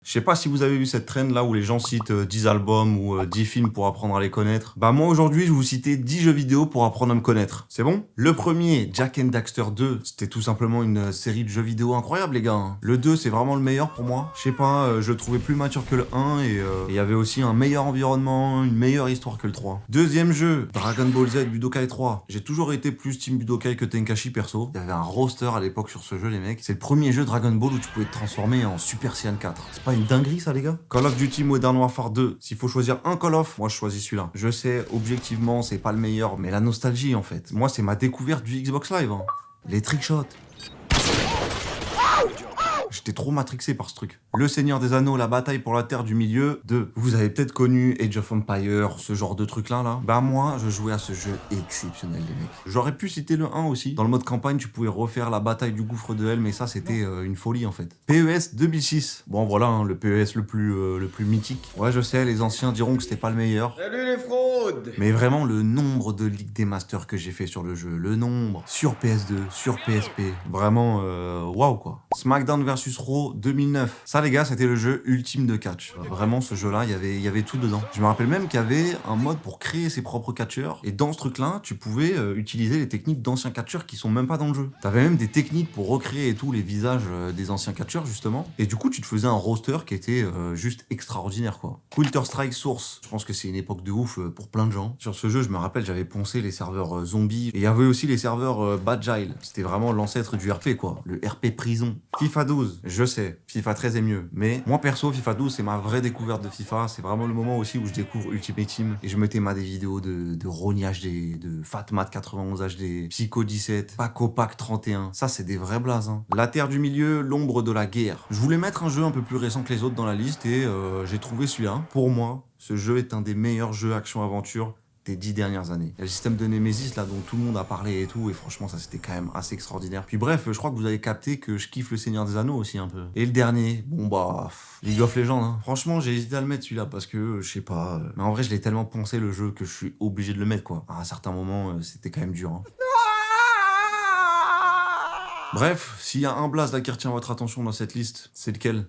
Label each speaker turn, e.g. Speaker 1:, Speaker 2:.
Speaker 1: Je sais pas si vous avez vu cette trend là où les gens citent 10 albums ou 10 films pour apprendre à les connaître. Bah moi aujourd'hui je vais vous citer 10 jeux vidéo pour apprendre à me connaître. C'est bon? Le premier, Jak and Daxter 2, c'était tout simplement une série de jeux vidéo incroyable les gars, hein. Le 2 c'est vraiment le meilleur pour moi. Je sais pas, je le trouvais plus mature que le 1 et il y avait aussi un meilleur environnement, une meilleure histoire que le 3. Deuxième jeu, Dragon Ball Z Budokai 3. J'ai toujours été plus Team Budokai que Tenkachi perso. Il y avait un roster à l'époque sur ce jeu les mecs. C'est le premier jeu Dragon Ball où tu pouvais te transformer en Super Saiyan 4. C'est pas une dinguerie ça les gars? Call of Duty Modern Warfare 2. S'il faut choisir un Call of, moi je choisis celui-là. Je sais, objectivement c'est pas le meilleur, mais la nostalgie en fait. Moi c'est ma découverte du Xbox Live, hein. Les trickshots. J'étais trop matrixé par ce truc. Le Seigneur des Anneaux, la bataille pour la Terre du Milieu 2. Vous avez peut-être connu Age of Empires, ce genre de truc là. Bah moi, je jouais à ce jeu exceptionnel les mecs. J'aurais pu citer le 1 aussi. Dans le mode campagne, tu pouvais refaire la bataille du gouffre de Hell, mais ça c'était une folie en fait. PES 2006. Bon voilà, hein, le PES le plus mythique. Ouais je sais, les anciens diront que c'était pas le meilleur.
Speaker 2: Salut les fraudes!
Speaker 1: Mais vraiment le nombre de Ligue des Masters que j'ai fait sur le jeu, le nombre, sur PS2, sur PSP, vraiment waouh quoi. SmackDown vs Raw 2009. Ça les gars, c'était le jeu ultime de catch. Vraiment ce jeu-là, il y avait tout dedans. Je me rappelle même qu'il y avait un mode pour créer ses propres catcheurs et dans ce truc-là, tu pouvais utiliser les techniques d'anciens catcheurs qui sont même pas dans le jeu. T'avais même des techniques pour recréer et tout les visages des anciens catcheurs justement. Et du coup, tu te faisais un roster qui était juste extraordinaire quoi. Counter-Strike Source. Je pense que c'est une époque de ouf pour plein de gens. Sur ce jeu, je me rappelle, j'avais poncé les serveurs zombies et il y avait aussi les serveurs Badgile. C'était vraiment l'ancêtre du RP quoi, le RP prison. FIFA 12, je sais, FIFA 13 est mieux, mais moi perso, FIFA 12 c'est ma vraie découverte de FIFA, c'est vraiment le moment aussi où je découvre Ultimate Team et je me téma des vidéos de Ronnie HD, de Fatmat 91 HD, Psycho 17, Paco Pac 31, ça c'est des vrais blazes, hein. La Terre du Milieu, l'ombre de la guerre. Je voulais mettre un jeu un peu plus récent que les autres dans la liste et j'ai trouvé celui-là. Pour moi, ce jeu est un des meilleurs jeux action-aventure des 10 dernières années. Il y a le système de Nemesis là dont tout le monde a parlé et tout, et franchement ça c'était quand même assez extraordinaire. Puis bref, je crois que vous avez capté que je kiffe le Seigneur des Anneaux aussi un peu. Et le dernier, bon bah, League of Legends, hein. Franchement j'ai hésité à le mettre celui-là parce que, je sais pas, mais en vrai je l'ai tellement poncé le jeu que je suis obligé de le mettre quoi. À un certain moment, c'était quand même dur, hein. Bref, s'il y a un blast là qui retient votre attention dans cette liste, c'est lequel?